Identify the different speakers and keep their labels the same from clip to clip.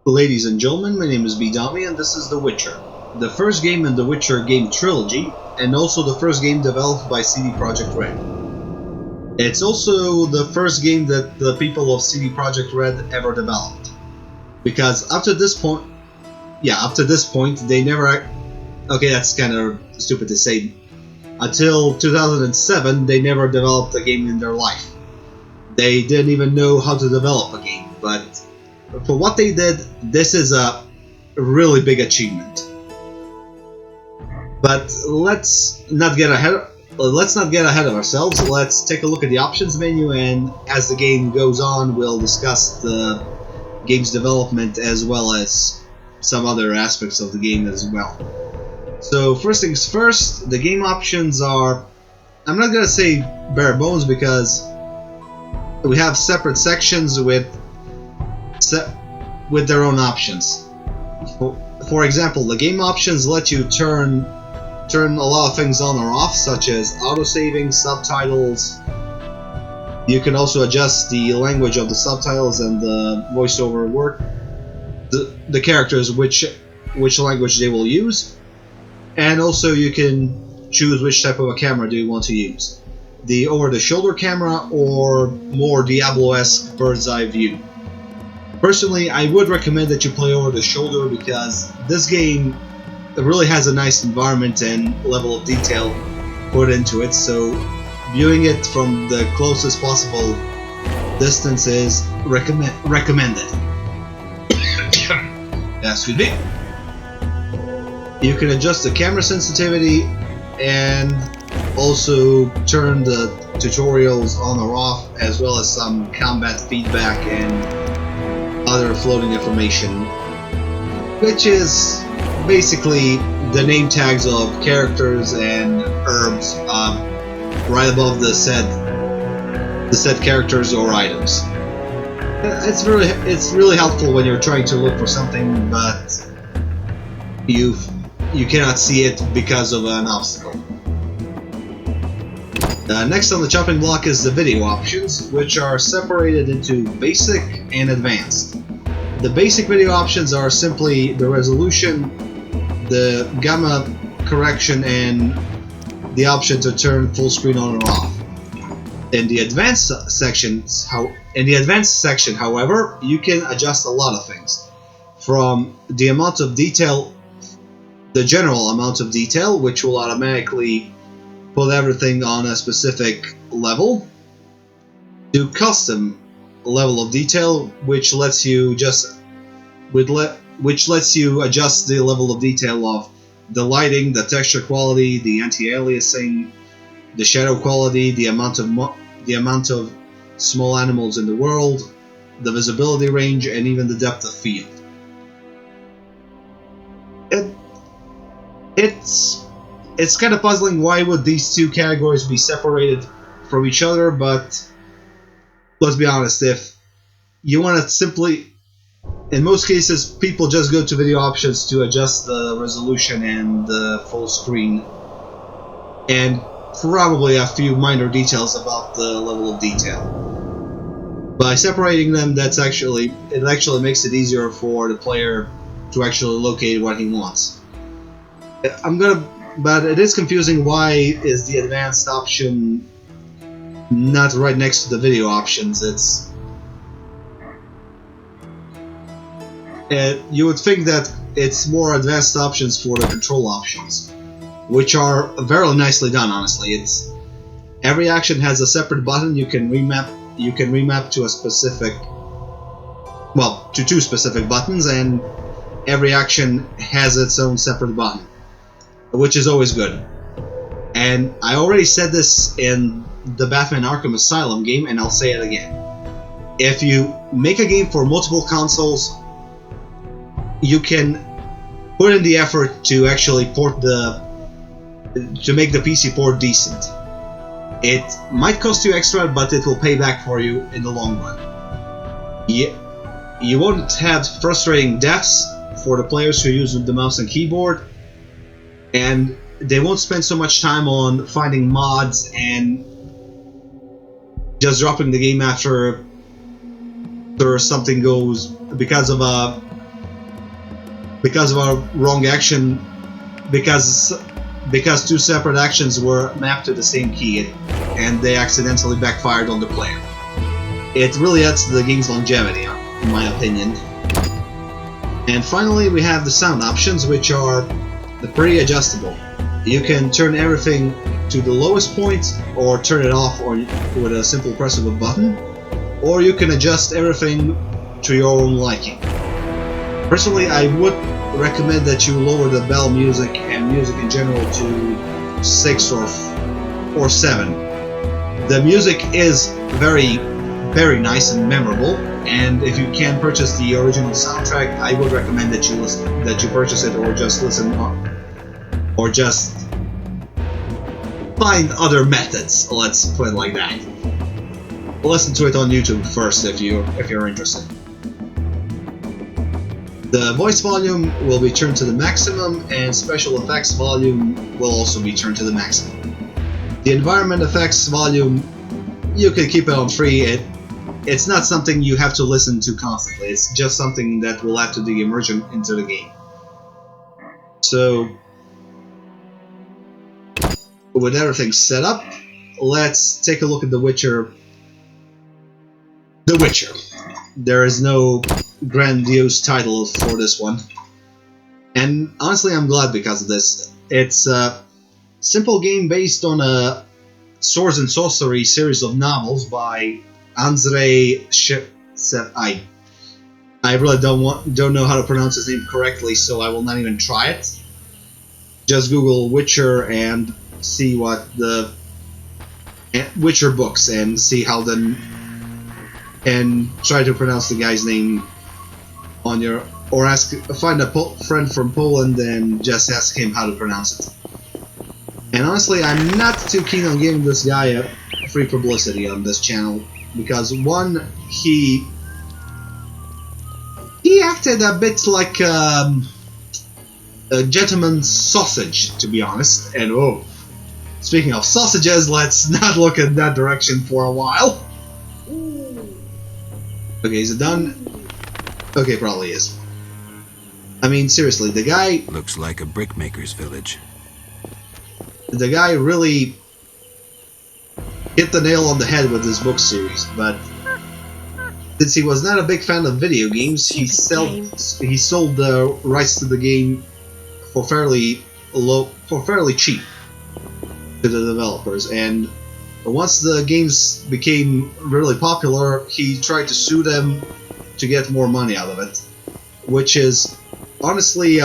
Speaker 1: Ladies and gentlemen, my name is Bedomy and this is The Witcher, the first game in the Witcher game trilogy, and also the first game developed by CD Projekt Red. It's also the first game that the people of CD Projekt Red ever developed. Because up to this point, they never... Okay, that's kind of stupid to say. Until 2007, they never developed a game in their life. They didn't even know how to develop a game, but for what they did, this is a really big achievement. But let's not get ahead of ourselves. Let's take a look at the options menu, and as the game goes on, we'll discuss the game's development as well as some other aspects of the game as well. So first things first, the game options are, I'm not gonna say bare bones because we have separate sections with their own options. For example, the game options let you turn a lot of things on or off, such as autosaving, subtitles. You can also adjust the language of the subtitles and the voiceover work, the characters, which language they will use, and also you can choose which type of a camera do you want to use, the over-the-shoulder camera or more Diablo-esque bird's-eye view. Personally, I would recommend that you play over the shoulder because this game really has a nice environment and level of detail put into it, so viewing it from the closest possible distance is recommended. Excuse me. You can adjust the camera sensitivity and also turn the tutorials on or off, as well as some combat feedback and other floating information, which is basically the name tags of characters and herbs right above the said characters or items. It's really helpful when you're trying to look for something, but you cannot see it because of an obstacle. Next on the chopping block is the video options, which are separated into basic and advanced. The basic video options are simply the resolution, the gamma correction, and the option to turn full screen on or off. In the advanced section, however, you can adjust a lot of things, from the amount of detail, the general amount of detail, which will automatically put everything on a specific level, to custom level of detail, which lets you adjust the level of detail of the lighting, the texture quality, the anti-aliasing, the shadow quality, the amount of small animals in the world, the visibility range, and even the depth of field. It's kind of puzzling why would these two categories be separated from each other, but let's be honest, if you want to simply, in most cases, people just go to video options to adjust the resolution and the full screen, and probably a few minor details about the level of detail. By separating them, it actually makes it easier for the player to actually locate what he wants. But it is confusing. Why is the advanced option not right next to the video options? You would think that it's more advanced options for the control options, which are very nicely done, honestly. Every action has a separate button you can remap to a specific, well, to two specific buttons, and every action has its own separate button, which is always good. And I already said this in the Batman Arkham Asylum game, and I'll say it again. If you make a game for multiple consoles, you can put in the effort to actually to make the PC port decent. It might cost you extra, but it will pay back for you in the long run. You won't have frustrating deaths for the players who use the mouse and keyboard, and they won't spend so much time on finding mods and just dropping the game after something goes because of a because of our wrong action, because two separate actions were mapped to the same key, and they accidentally backfired on the player. It really adds to the game's longevity, in my opinion. And finally, we have the sound options, which are pretty adjustable. You can turn everything to the lowest point, or turn it off or with a simple press of a button, or you can adjust everything to your own liking. Personally, I would recommend that you lower the bell music and music in general to 6 or 7. The music is very nice and memorable, and if you can purchase the original soundtrack, I would recommend that you purchase it, or just listen, or just find other methods. Let's put it like that. Listen to it on YouTube first if you're interested. The voice volume will be turned to the maximum, and special effects volume will also be turned to the maximum. The environment effects volume, you can keep it on free. It's not something you have to listen to constantly. It's just something that will add to the immersion into the game. So, with everything set up, let's take a look at The Witcher. The Witcher. There is no grandiose title for this one. And honestly, I'm glad because of this. It's a simple game based on a Swords and Sorcery series of novels by Andrzej I really don't know how to pronounce his name correctly, so I will not even try it. Just Google Witcher and see what the Witcher books and see how them, and try to pronounce the guy's name on your, or find a friend from Poland and just ask him how to pronounce it. And honestly, I'm not too keen on giving this guy a free publicity on this channel, because one, he acted a bit like a gentleman's sausage, to be honest. And oh, speaking of sausages, let's not look in that direction for a while. Okay, is it done? Okay, probably is. I mean, seriously, the guy...
Speaker 2: Looks like a brickmaker's village.
Speaker 1: The guy really hit the nail on the head with this book series, but since he was not a big fan of video games, he sold the rights to the game for fairly cheap to the developers. And once the games became really popular, he tried to sue them to get more money out of it, which is honestly,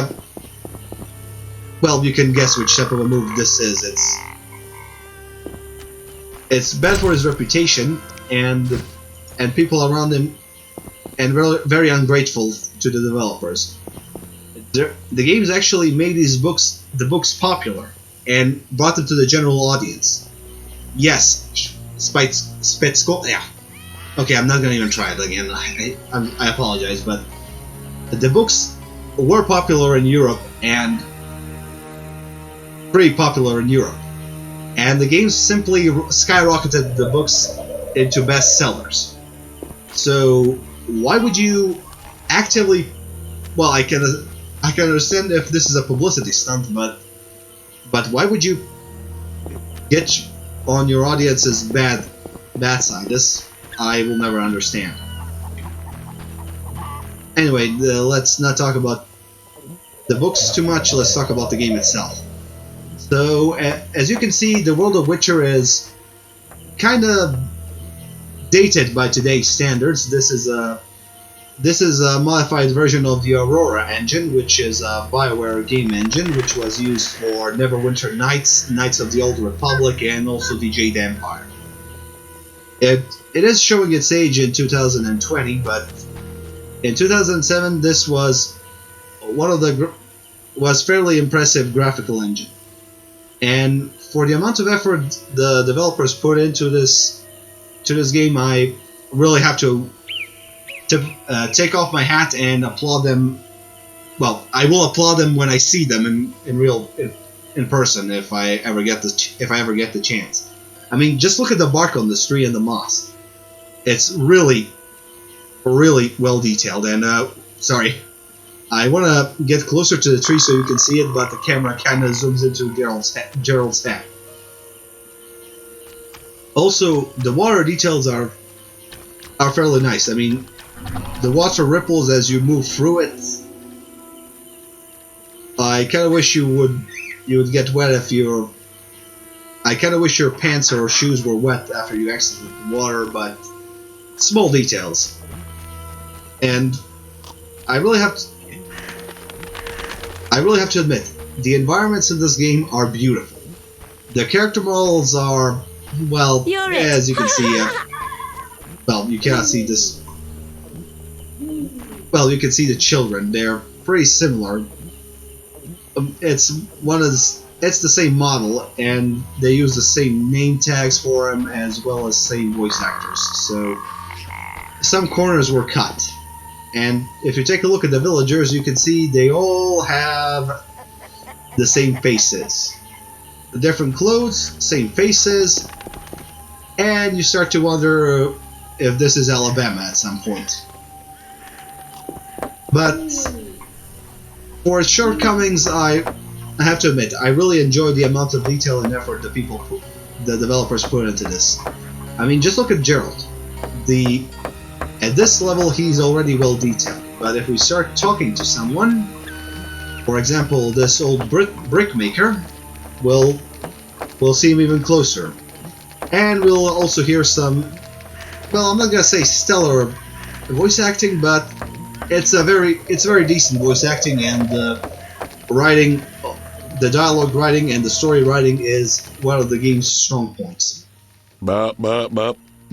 Speaker 1: well, you can guess which type of a move this is. It's bad for his reputation, and people around him, and very ungrateful to the developers. The games actually made the books popular and brought them to the general audience. Yes, yeah. Okay, I'm not gonna even try it again. I apologize, but the books were popular in Europe, and pretty popular in Europe. And the games simply skyrocketed the books into bestsellers. So why would you actively... Well, I can understand if this is a publicity stunt, but why would you get on your audience's bad side? This I will never understand. Anyway, let's not talk about the books too much. Let's talk about the game itself. So, as you can see, the world of Witcher is kind of dated by today's standards. This is a modified version of the Aurora engine, which is a BioWare game engine, which was used for Neverwinter Nights, Knights of the Old Republic, and also the Jade Empire. It is showing its age in 2020, but in 2007 this was fairly impressive graphical engine. And for the amount of effort the developers put into this game, I really have to take off my hat and applaud them. Well, I will applaud them when I see them in person if I ever get the chance. I mean, just look at the bark on this tree and the moss. It's really, really well detailed. And sorry, I want to get closer to the tree so you can see it, but the camera kind of zooms into Gerald's head. Also, the water details are fairly nice. I mean, the water ripples as you move through it. I kind of wish you would get wet if you're. I kind of wish your pants or shoes were wet after you exited the water, but small details. And I really have to admit, the environments in this game are beautiful. The character models are, well, as you can see, well, you cannot see this. Well, you can see the children. They're pretty similar. It's the same model, and they use the same name tags for them as well as same voice actors. So some corners were cut, and if you take a look at the villagers, you can see they all have the same faces, the different clothes, same faces, and you start to wonder if this is Alabama at some point. But for its shortcomings, I have to admit, I really enjoyed the amount of detail and effort the developers put into this. I mean, just look at Gerald. At this level, he's already well detailed. But if we start talking to someone, for example, this old brick maker, we'll see him even closer, and we'll also hear some. Well, I'm not gonna say stellar voice acting, but it's very decent voice acting, and writing. The dialogue writing and the story writing is one of the game's strong points.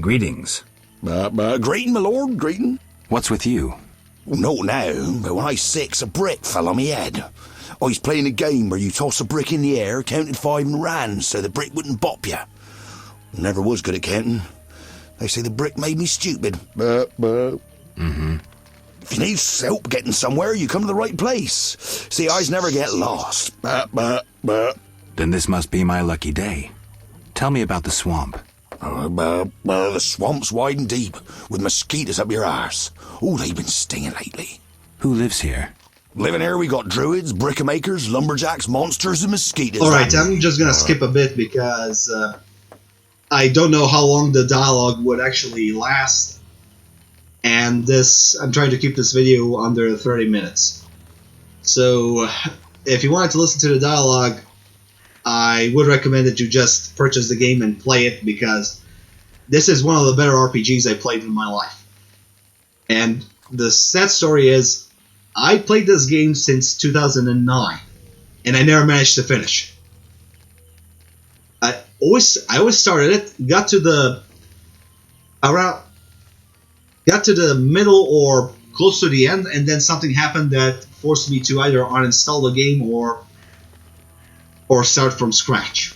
Speaker 2: Greetings.
Speaker 3: Greeting, my lord, greeting.
Speaker 2: What's with you?
Speaker 3: Not now, but when I was 6, a brick fell on me head. I was playing a game where you toss a brick in the air, counted 5 and ran so the brick wouldn't bop you. Never was good at counting. They say the brick made me stupid.
Speaker 2: Mm-hmm.
Speaker 3: If you need help getting somewhere, you come to the right place. See, I never get lost.
Speaker 2: Then this must be my lucky day. Tell me about the swamp.
Speaker 3: The swamp's wide and deep, with mosquitoes up your arse. Oh, they've been stinging lately.
Speaker 2: Who lives here?
Speaker 3: Living here, we got druids, brickmakers, lumberjacks, monsters, and mosquitoes.
Speaker 1: Alright, I'm just gonna skip a bit because I don't know how long the dialogue would actually last. And I'm trying to keep this video under 30 minutes. So, if you wanted to listen to the dialogue, I would recommend that you just purchase the game and play it, because this is one of the better RPGs I played in my life. And the sad story is, I played this game since 2009, and I never managed to finish. I always started it, got to the middle or close to the end, and then something happened that forced me to either uninstall the game or start from scratch.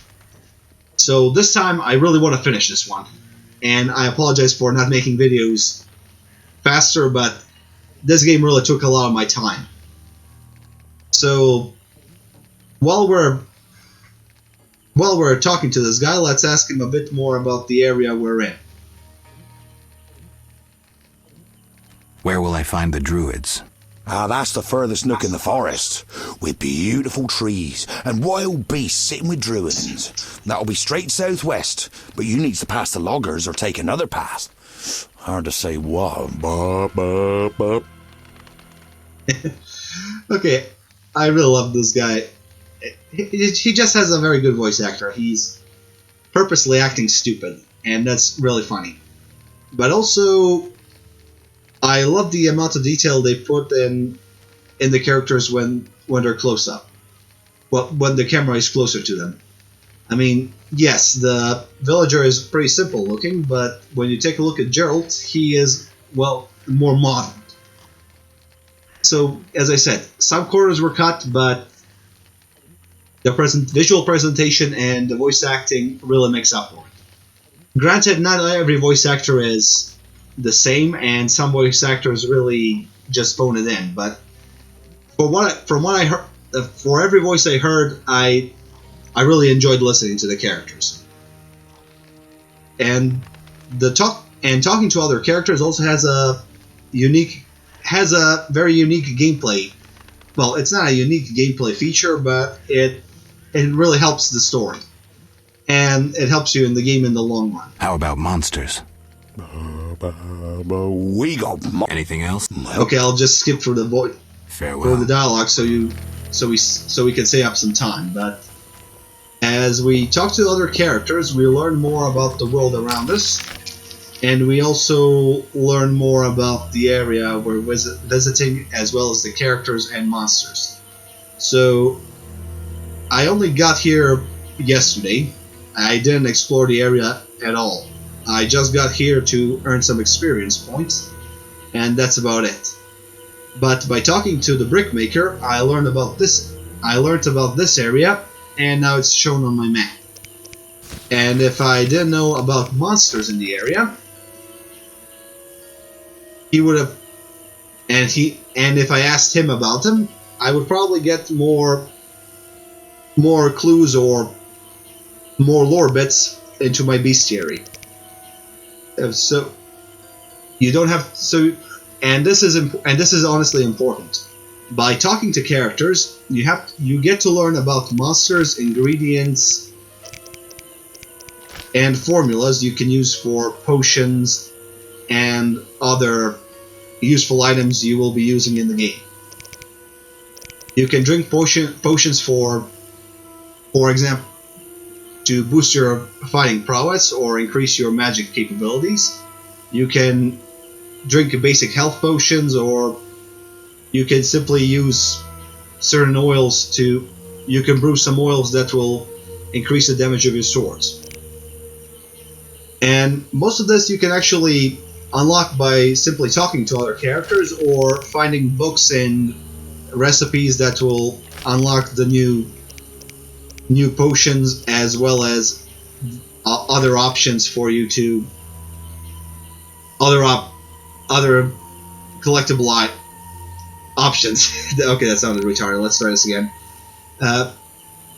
Speaker 1: So this time I really want to finish this one, and I apologize for not making videos faster, but this game really took a lot of my time. So while we're talking to this guy, let's ask him a bit more about the area we're in.
Speaker 2: Where will I find the druids?
Speaker 3: That's the furthest nook in the forest, with beautiful trees and wild beasts sitting with druids. That'll be straight southwest, but you need to pass the loggers or take another path. Hard to say what.
Speaker 1: Okay, I really love this guy. He just has a very good voice actor. He's purposely acting stupid, and that's really funny. But also, I love the amount of detail they put in the characters when they're close up. Well, when the camera is closer to them. I mean, yes, the villager is pretty simple looking, but when you take a look at Gerald, he is, well, more modern. So, as I said, some corners were cut, but the visual presentation and the voice acting really makes up for it. Granted, not every voice actor is the same, and some voice actors really just phone it in. But from what I heard, for every voice I heard, I really enjoyed listening to the characters. And talking to other characters also has a very unique gameplay well, it's not a unique gameplay feature, but it really helps the story. And it helps you in the game in the long run.
Speaker 2: How about monsters?
Speaker 3: We got
Speaker 2: Anything else?
Speaker 1: Okay, I'll just skip through the
Speaker 2: Farewell.
Speaker 1: dialogue so we can save up some time. But as we talk to other characters, we learn more about the world around us, and we also learn more about the area we're visiting, as well as the characters and monsters. So I only got here yesterday. I didn't explore the area at all. I just got here to earn some experience points, and that's about it. But by talking to the brickmaker, I learned about this area, and now it's shown on my map. And if I didn't know about monsters in the area, he would have, and if I asked him about them, I would probably get more clues or more lore bits into my bestiary. So you don't have and this is honestly important. By talking to characters, you get to learn about monsters, ingredients, and formulas you can use for potions and other useful items you will be using in the game. You can drink potions for example, to boost your fighting prowess or increase your magic capabilities. You can drink basic health potions, or you can simply use certain oils you can brew some oils that will increase the damage of your swords. And most of this you can actually unlock by simply talking to other characters or finding books and recipes that will unlock the new potions, as well as other options for you to other collectible options. Okay, that sounded retarded. Let's try this again.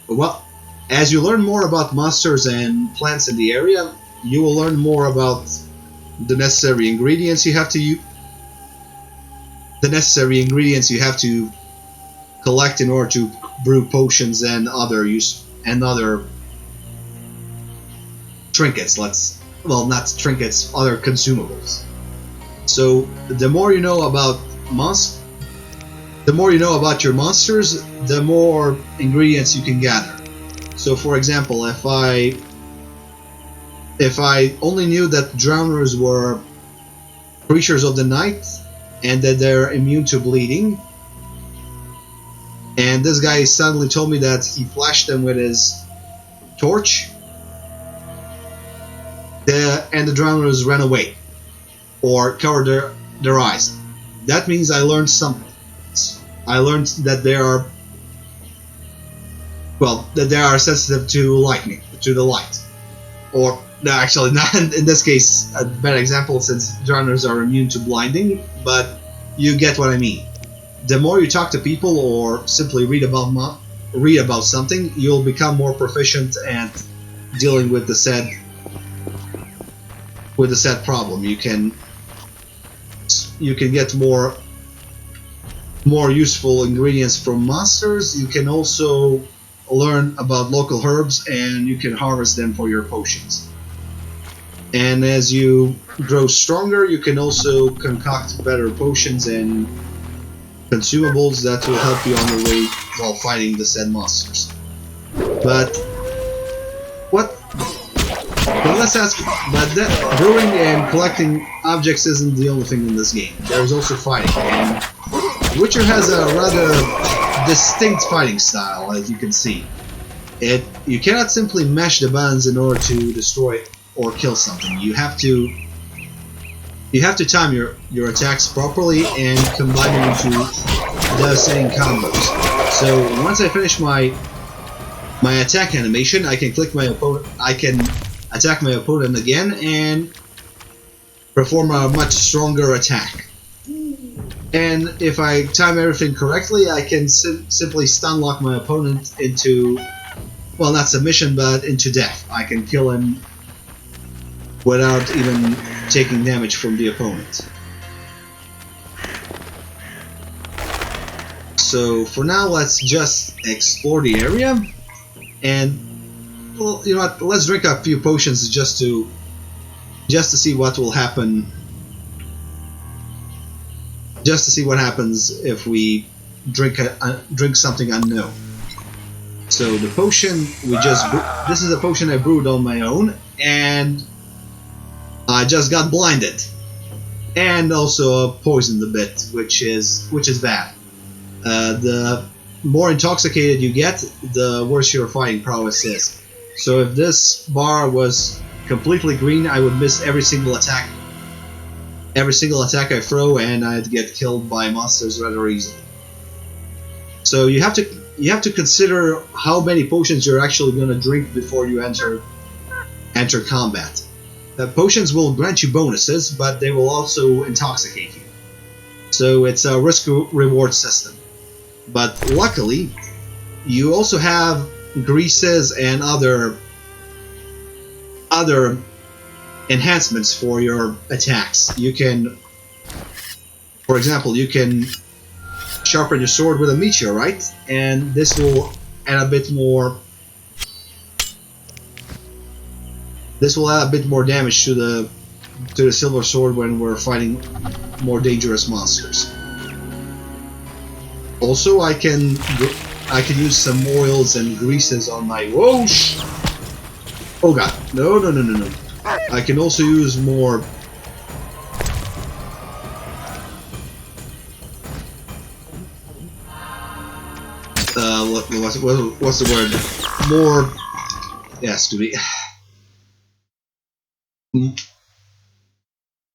Speaker 1: Well, as you learn more about monsters and plants in the area, you will learn more about the necessary ingredients you have to collect in order to brew potions and other trinkets. Not trinkets, other consumables. So the more you know about your monsters, the more ingredients you can gather. So for example, if I only knew that drowners were creatures of the night and that they're immune to bleeding, and this guy suddenly told me that he flashed them with his torch, and the drowners ran away or covered their eyes. That means I learned something. I learned that they are sensitive to lightning, to the light. Or no, actually, not in this case, a bad example since drowners are immune to blinding, but you get what I mean. The more you talk to people or simply read about something, you'll become more proficient at dealing with the said problem. You can get more useful ingredients from monsters. You can also learn about local herbs, and you can harvest them for your potions. And as you grow stronger, you can also concoct better potions and consumables that will help you on your way while fighting the said monsters. But brewing and collecting objects isn't the only thing in this game. There's also fighting, and Witcher has a rather distinct fighting style, as you can see. You cannot simply mash the buttons in order to destroy or kill something. You have to time your attacks properly and combine them into devastating combos. So once I finish my attack animation, I can attack my opponent again and perform a much stronger attack. And if I time everything correctly, I can simply stun lock my opponent into, well, not submission, but into death. I can kill him without even taking damage from the opponent. So for now, let's just explore the area, and well, you know what? Let's drink a few potions just to see what will happen. Just to see what happens if we drink something unknown. So the potion this is a potion I brewed on my own, and I just got blinded, and also poisoned a bit, which is bad. The more intoxicated you get, the worse your fighting prowess is. So if this bar was completely green, I would miss every single attack. Every single attack I throw, and I'd get killed by monsters rather easily. So you have to consider how many potions you're actually going to drink before you enter combat. Potions will grant you bonuses, but they will also intoxicate you. So it's a risk-reward system. But luckily, you also have greases and other enhancements for your attacks. You can, for example, you can sharpen your sword with a meteorite, and this will add a bit more. This will add a bit more damage to the silver sword when we're fighting more dangerous monsters. Also, I can use some oils and greases on my whoosh. Oh god, no. I can also use more. What's the word? More. Yes, to be.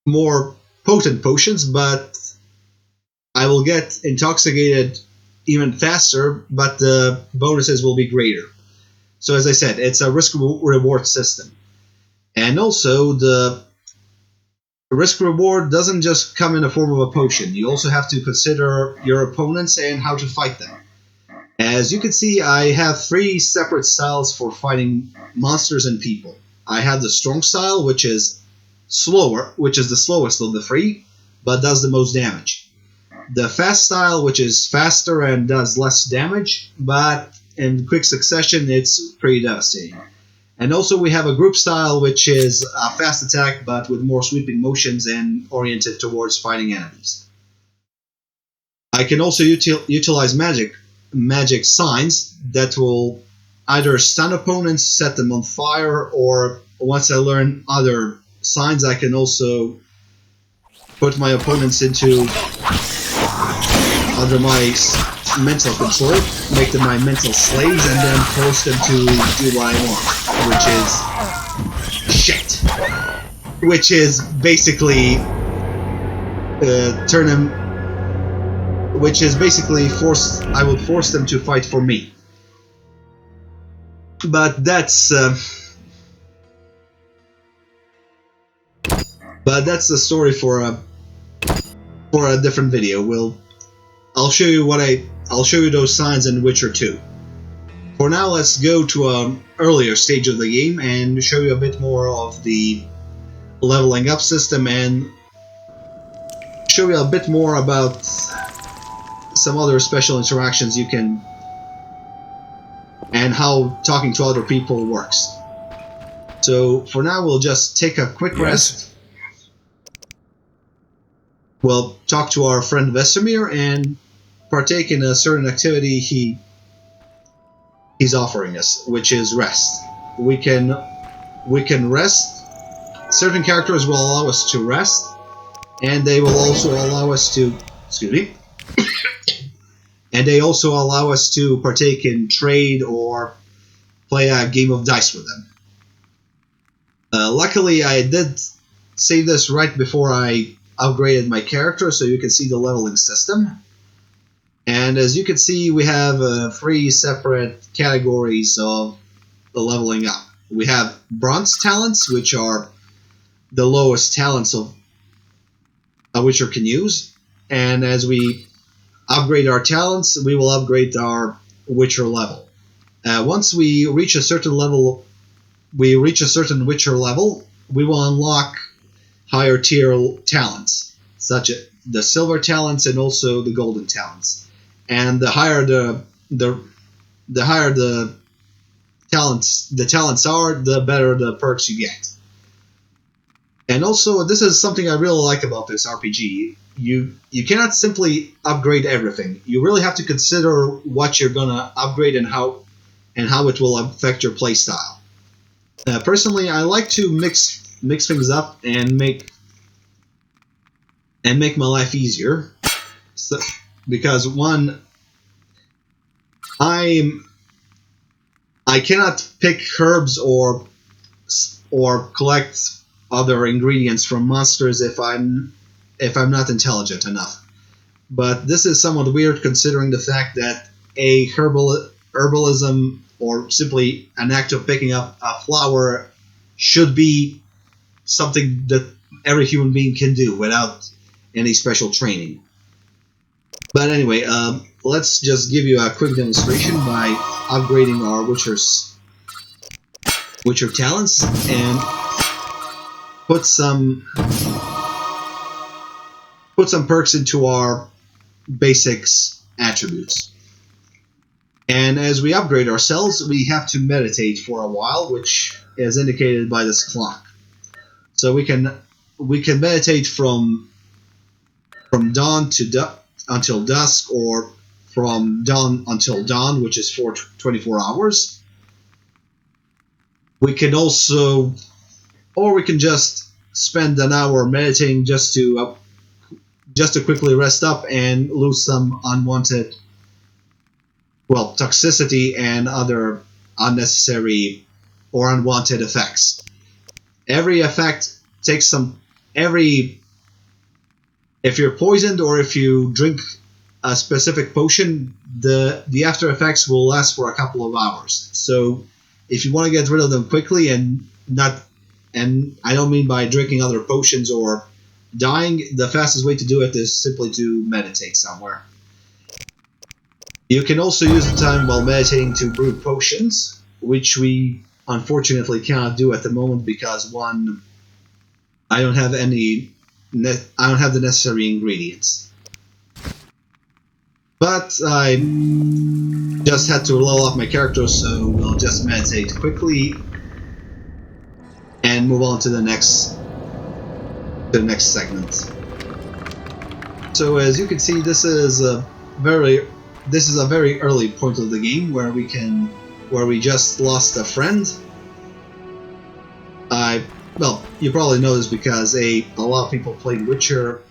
Speaker 1: More potent potions, but I will get intoxicated even faster, but the bonuses will be greater. So as I said, it's a risk-reward system. And also, the risk-reward doesn't just come in the form of a potion. You also have to consider your opponents and how to fight them. As you can see, I have 3 separate styles for fighting monsters and people. I have the strong style, which is slower, which is the slowest of the 3, but does the most damage. The fast style, which is faster and does less damage, but in quick succession, it's pretty devastating. And also we have a group style, which is a fast attack, but with more sweeping motions and oriented towards fighting enemies. I can also utilize magic signs that will either stun opponents, set them on fire, or once I learn other signs, I can also put my opponents under my mental control, make them my mental slaves, and then force them to do what I want, which is shit. Which is basically I would force them to fight for me. But that's the story for a different video. I'll show you those signs in Witcher 2. For now, let's go to an earlier stage of the game and show you a bit more of the leveling up system and show you a bit more about some other special interactions you can and how talking to other people works. So for now, we'll just take a quick rest. We'll talk to our friend Vesemir and partake in a certain activity he's offering us, which is rest. We can rest. Certain characters will allow us to rest, and they will also allow us to and they also allow us to partake in trade or play a game of dice with them. Luckily, I did save this right before I upgraded my character, so you can see the leveling system. And as you can see, we have 3 separate categories of the leveling up. We have bronze talents, which are the lowest talents of a Witcher can use. And as we upgrade our talents, we will upgrade our Witcher level. Once we reach a certain Witcher level, we will unlock higher tier talents, such as the silver talents and also the golden talents. and the higher the higher the talents are, the better the perks you get. And also, this is something I really like about this RPG. You cannot simply upgrade everything. You really have to consider what you're gonna upgrade and how it will affect your playstyle. Personally, I like to mix things up and make my life easier. So, because one, I cannot pick herbs or collect other ingredients from monsters if I'm not intelligent enough. But this is somewhat weird considering the fact that herbalism or simply an act of picking up a flower should be something that every human being can do without any special training. But anyway, let's just give you a quick demonstration by upgrading our Witcher talents and put some perks into our basics attributes. And as we upgrade ourselves, we have to meditate for a while, which is indicated by this clock. So we can meditate from dawn to until dusk, or from dawn until dawn, which is for 24 hours. We can also, or we can just spend an hour meditating just to quickly rest up and lose some unwanted, toxicity and other unnecessary or unwanted effects. Every effect takes if you're poisoned or if you drink a specific potion, the after effects will last for a couple of hours. So if you want to get rid of them quickly and I don't mean by drinking other potions or dying, the fastest way to do it is simply to meditate somewhere. You can also use the time while meditating to brew potions, which we unfortunately cannot do at the moment because I don't have the necessary ingredients. But I just had to level up my character, so we'll just meditate quickly and move on to the next segment. So as you can see, this is a very early point of the game where we just lost a friend. You probably know this because a lot of people played Witcher.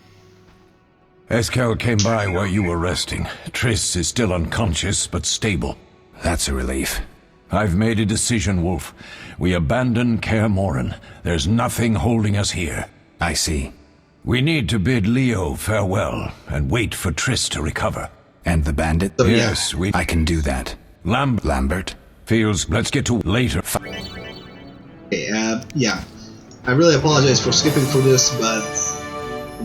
Speaker 4: Eskel came by while you were resting. Triss is still unconscious, but stable.
Speaker 2: That's a relief.
Speaker 4: I've made a decision, Wolf. We abandon Kaer Morhen. There's nothing holding us here.
Speaker 2: I see.
Speaker 4: We need to bid Leo farewell and wait for Triss to recover.
Speaker 2: And the bandit?
Speaker 1: So,
Speaker 4: yes,
Speaker 2: I can do that. Lambert?
Speaker 4: Let's get to later.
Speaker 1: Okay, yeah. I really apologize for skipping through this, but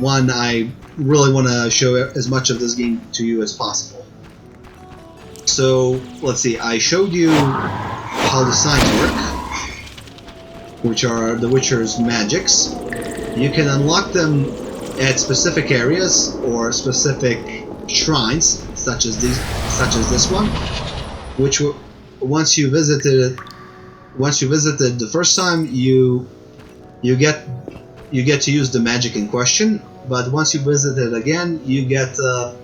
Speaker 1: one, I really want to show as much of this game to you as possible. So, let's see, I showed you how the signs work, which are the Witcher's magics. You can unlock them at specific areas or specific shrines, such as this one, which once you visited the first time, you get to use the magic in question. But once you visit it again, you get a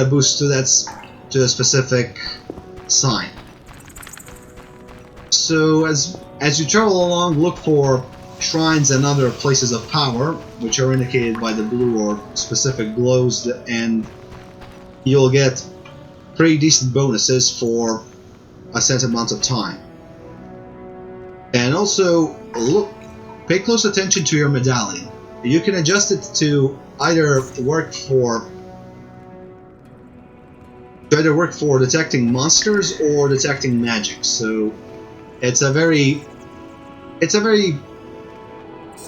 Speaker 1: boost to a specific sign. So as you travel along, look for shrines and other places of power, which are indicated by the blue or specific glows, and you'll get pretty decent bonuses for a set amount of time. And also, pay close attention to your medallion. You can adjust it to either work for detecting monsters or detecting magic. So it's a very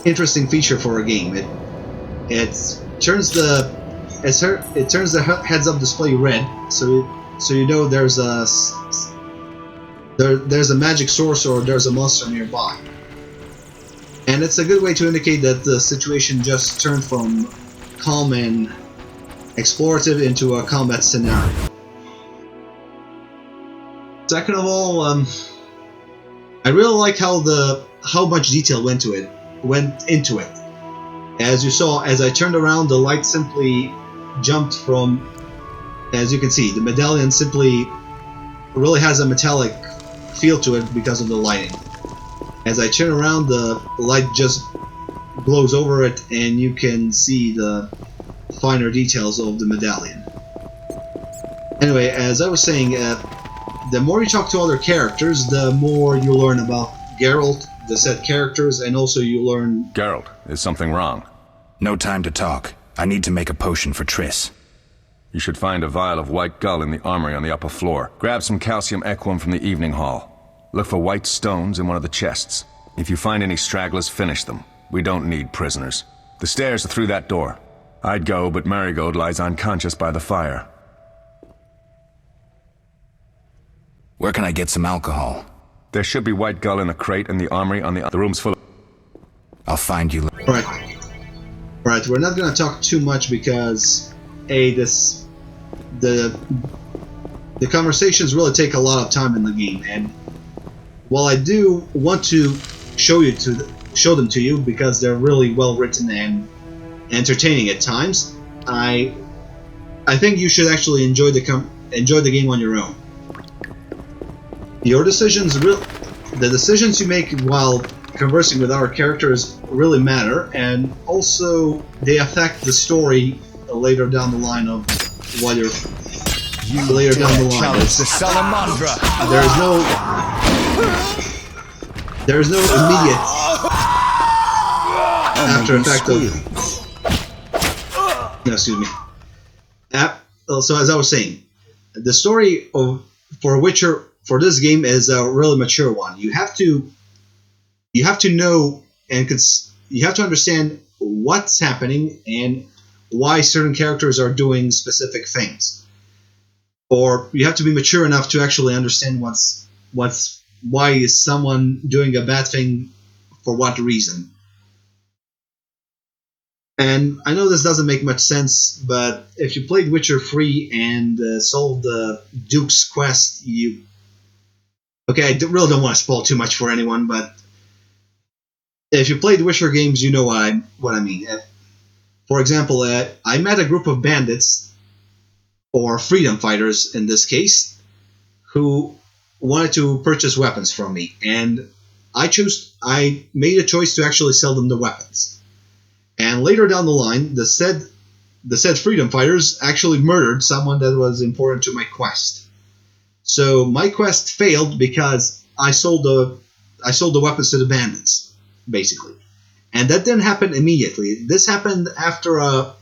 Speaker 1: interesting feature for a game. It turns the heads-up display red, so you know there's a magic source or there's a monster nearby. And it's a good way to indicate that the situation just turned from calm and explorative into a combat scenario. Second of all, I really like how much detail went into it. As you saw, as I turned around, the light simply jumped from. As you can see, the medallion simply really has a metallic feel to it because of the lighting. As I turn around, the light just glows over it, and you can see the finer details of the medallion. Anyway, as I was saying, the more you talk to other characters, the more you learn about Geralt, the said characters, and also you learn...
Speaker 4: Geralt, is something wrong?
Speaker 2: No time to talk. I need to make a potion for Triss.
Speaker 4: You should find a vial of white gull in the armory on the upper floor. Grab some calcium equum from the evening hall. Look for white stones in one of the chests. If you find any stragglers, finish them. We don't need prisoners. The stairs are through that door. I'd go, but Marigold lies unconscious by the fire.
Speaker 2: Where can I get some alcohol?
Speaker 4: There should be white gull in the crate in the armory on the room's full of...
Speaker 2: I'll find you.
Speaker 1: Right, we're not gonna talk too much because the conversations really take a lot of time in the game, and while I do want to show them to you because they're really well written and entertaining at times, I think you should actually enjoy the game on your own. Your decisions, the decisions you make while conversing with our characters really matter, and also they affect the story later down the line of what you're later down the line.
Speaker 3: The Salamandra.
Speaker 1: There is no immediate after effect of. No, excuse me. So as I was saying, the story for Witcher for this game is a really mature one. You have to know and you have to understand what's happening and why certain characters are doing specific things, or you have to be mature enough to actually understand why is someone doing a bad thing for what reason. And I know this doesn't make much sense, but if you played Witcher 3 and solved the Duke's quest, okay, I really don't want to spoil too much for anyone, but if you played Witcher games, you know what I mean. For example, I met a group of bandits, or freedom fighters in this case, who wanted to purchase weapons from me, and I made a choice to actually sell them the weapons. And later down the line, the said freedom fighters actually murdered someone that was important to my quest. So my quest failed because I sold the weapons to the bandits, basically. And that didn't happen immediately. This happened after a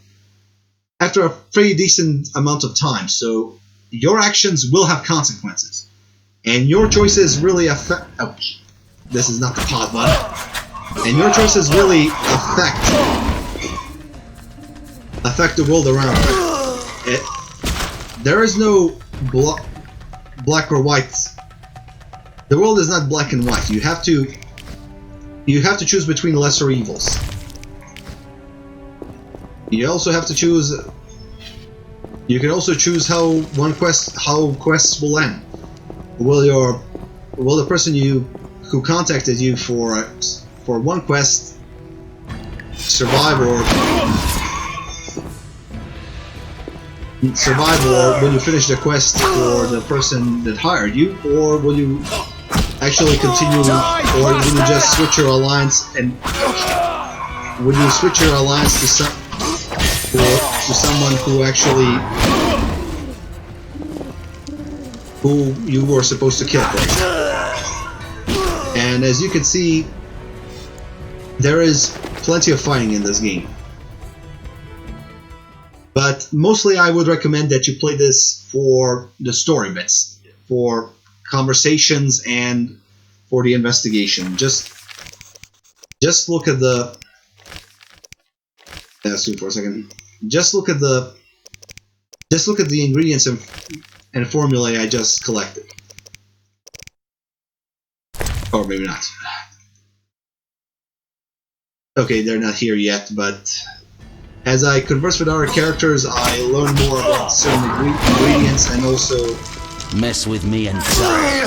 Speaker 1: pretty decent amount of time. So your actions will have consequences, and your choices really affect. Ouch! This is not the pod one. And your choices really affect the world around you. There is no black or white. The world is not black and white. You have to choose between lesser evils. You also have to choose. You can also choose how quests will end. Will the person who contacted you for one quest survive, or will you finish the quest for the person that hired you, or will you actually continue, or will you just switch your alliance to someone who you were supposed to kill first? And as you can see, there is plenty of fighting in this game. But mostly I would recommend that you play this for the story bits, for conversations, and for the investigation. Just look at the... Assume for a second. Just look at the ingredients and formulae I just collected. Or maybe not. Okay, they're not here yet, but As I converse with other characters, I learn more about certain ingredients and also
Speaker 5: Mess with me and die.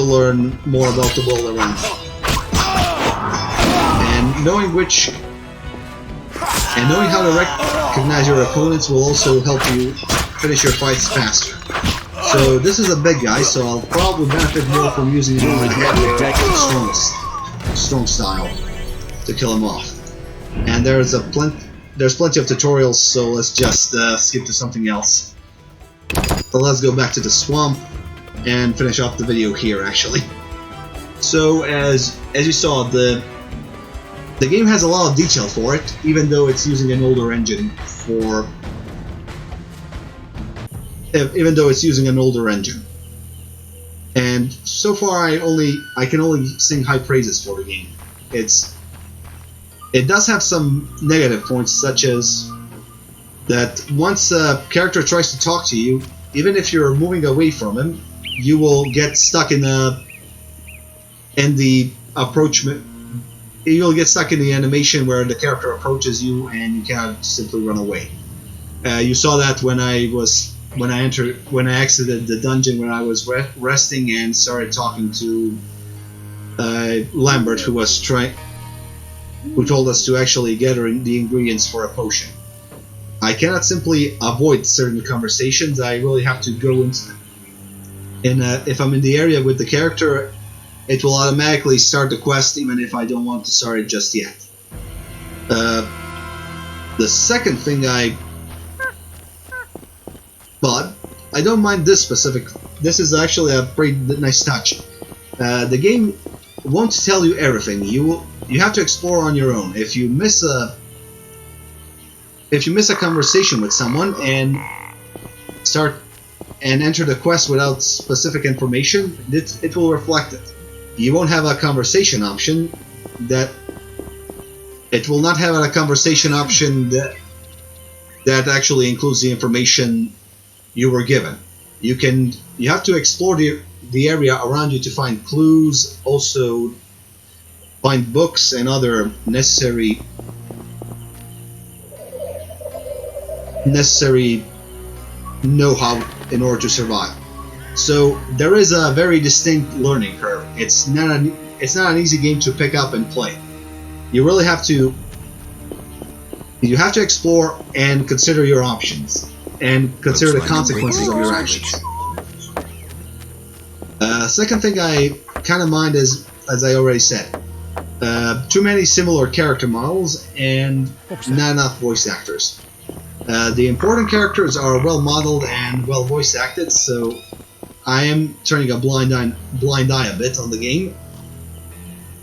Speaker 1: learn more about the world around me. And knowing how to recognize your opponents will also help you finish your fights faster. So this is a big guy, so I'll probably benefit more from using my strong style to kill him off. And there's plenty of tutorials, so let's just skip to something else. So let's go back to the swamp and finish off the video here, actually. So as you saw, the game has a lot of detail for it, even though it's using an older engine for. Even though it's using an older engine. And so far, I can only sing high praises for the game. It does have some negative points, such as that once a character tries to talk to you, even if you're moving away from him, you will get stuck in the approachment. You'll get stuck in the animation where the character approaches you and you cannot simply run away. You saw that when I exited the dungeon when I was resting and started talking to Lambert, who told us to actually gather the ingredients for a potion. I cannot simply avoid certain conversations. I really have to go into them. And if I'm in the area with the character, it will automatically start the quest even if I don't want to start it just yet. The second thing but I don't mind this specific. This is actually a pretty nice touch. The game won't tell you everything. You have to explore on your own. If you miss a conversation with someone and enter the quest without specific information, it will reflect it. You won't have a conversation option that. It will not have a conversation option that actually includes the information you were given. You have to explore the area around you to find clues, also find books and other necessary know-how in order to survive. So there is a very distinct learning curve. It's not an easy game to pick up and play. You really have to explore and consider your options. And consider the consequences of your actions. Second thing I kind of mind is, as I already said, too many similar character models and not enough voice actors. The important characters are well modeled and well voice acted, so I am turning a blind eye a bit on the game.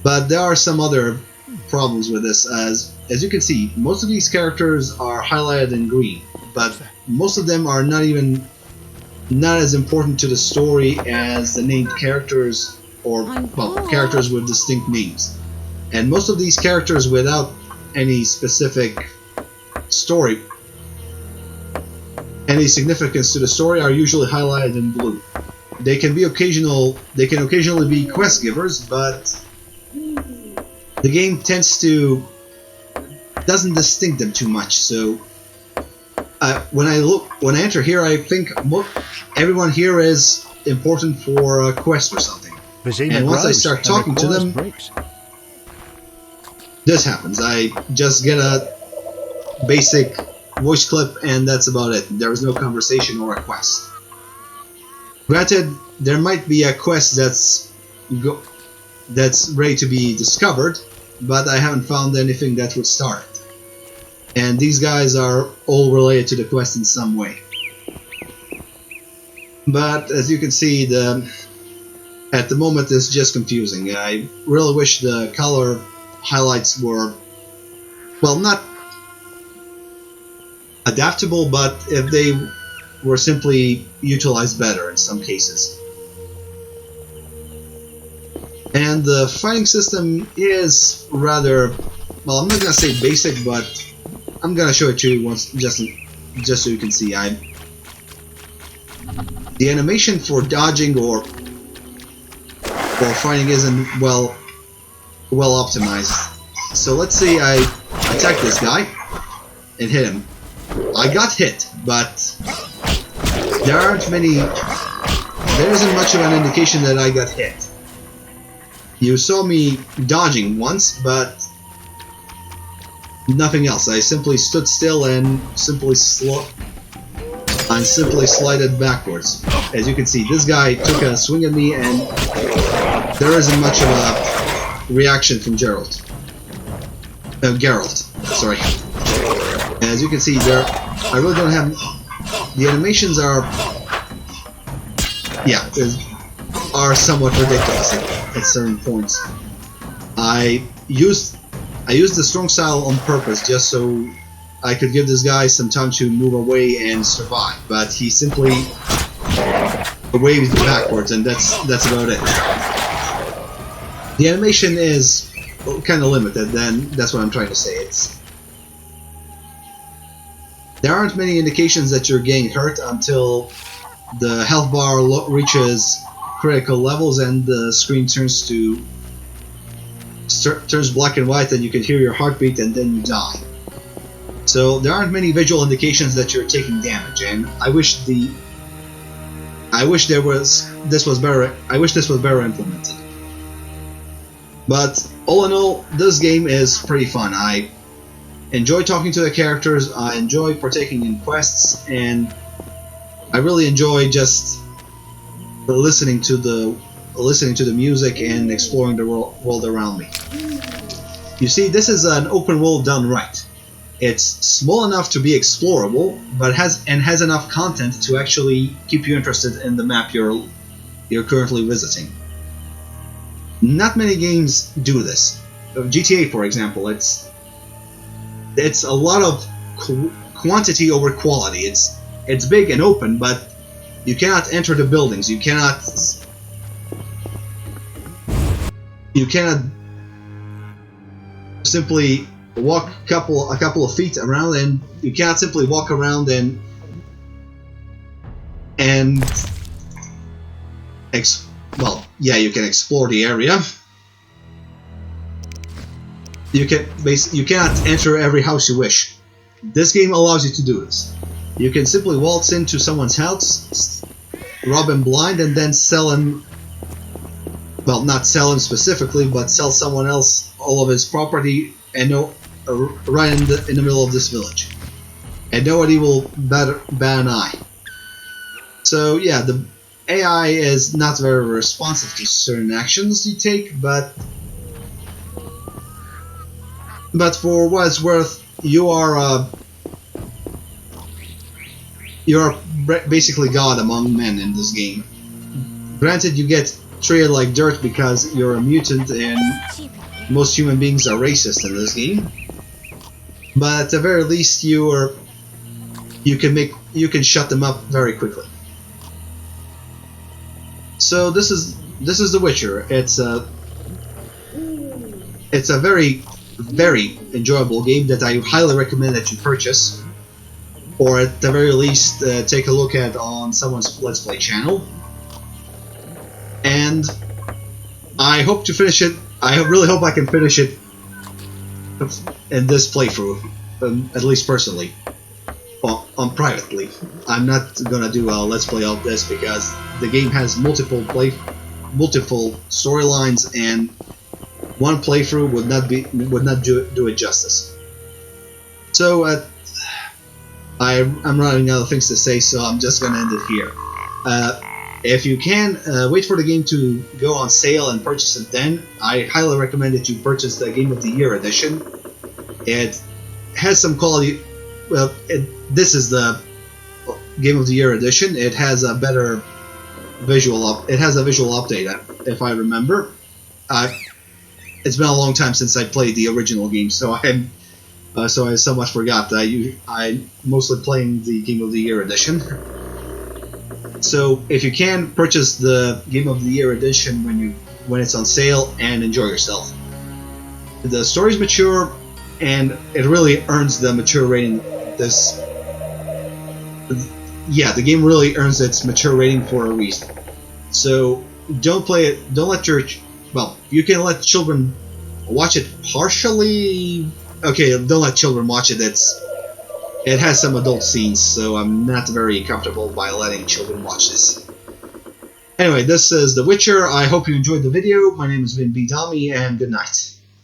Speaker 1: But there are some other problems with this, as you can see, most of these characters are highlighted in green, but most of them are not as important to the story as the named characters or characters with distinct names. And most of these characters without any specific story, any significance to the story, are usually highlighted in blue. They can occasionally be quest givers, but the game doesn't distinct them too much. So when I enter here, I think everyone here is important for a quest or something. And once I start talking to them, this happens. I just get a basic voice clip, and that's about it. There is no conversation or a quest. Granted, there might be a quest that's ready to be discovered, but I haven't found anything that would start it. And these guys are all related to the quest in some way. But as you can see, at the moment it's just confusing. I really wish the color highlights were, well, not adaptable, but if they were simply utilized better in some cases. And the fighting system is rather, well, I'm not gonna say basic, but I'm gonna show it to you once, just so you can see. The animation for dodging or fighting isn't well optimized. So let's say I attack this guy and hit him. I got hit, but there isn't much of an indication that I got hit. You saw me dodging once, but nothing else. I simply stood still and simply slided backwards. As you can see, this guy took a swing at me, and there isn't much of a reaction from Geralt. Geralt, sorry. As you can see, I really don't have. The animations are somewhat ridiculous at certain points. I used the strong style on purpose just so I could give this guy some time to move away and survive, but he simply waves backwards, and that's about it. The animation is kind of limited, then that's what I'm trying to say. There aren't many indications that you're getting hurt until the health bar reaches critical levels and the screen turns black and white, and you can hear your heartbeat, and then you die. So there aren't many visual indications that you're taking damage, and I wish this was better implemented. But all in all, this game is pretty fun. I enjoy talking to the characters, I enjoy partaking in quests, and I really enjoy just listening to the music and exploring the world around me. You see, this is an open world done right. It's small enough to be explorable, but has enough content to actually keep you interested in the map you're currently visiting. Not many games do this. GTA, for example, it's a lot of quantity over quality. It's big and open, but you cannot enter the buildings. You cannot simply walk a couple of feet around, and you cannot simply walk around and you can explore the area. You cannot enter every house you wish. This game allows you to do this. You can simply waltz into someone's house, rob him blind, and then sell him. Well, not sell him specifically, but sell someone else all of his property, and right in the middle of this village, and nobody will bat an eye. So yeah, the AI is not very responsive to certain actions you take, but for what it's worth, you're basically God among men in this game. Granted, you get treated like dirt because you're a mutant, and most human beings are racist in this game. But at the very least, you can shut them up very quickly. So this is The Witcher. It's a very, very enjoyable game that I highly recommend that you purchase, or at the very least take a look at on someone's Let's Play channel. And I hope to finish it. I really hope I can finish it in this playthrough, at least personally, privately. I'm not gonna do a Let's Play of this because the game has multiple storylines, and one playthrough would not do it justice. So I'm running out of things to say, so I'm just gonna end it here. If you can, wait for the game to go on sale and purchase it then. I highly recommend that you purchase the Game of the Year edition. It has some quality. Well, this is the Game of the Year edition. It has a better visual It has a visual update, if I remember. It's been a long time since I played the original game, so I somewhat forgot. I'm mostly playing the Game of the Year edition. So if you can, purchase the Game of the Year edition when it's on sale and enjoy yourself. The story's mature, and it really earns the mature rating. The game really earns its mature rating for a reason. So don't play it. Don't let you can let children watch it partially, Okay, don't let children watch it. It has some adult scenes, so I'm not very comfortable by letting children watch this. Anyway, this is The Witcher. I hope you enjoyed the video. My name is Bedomy, and good night.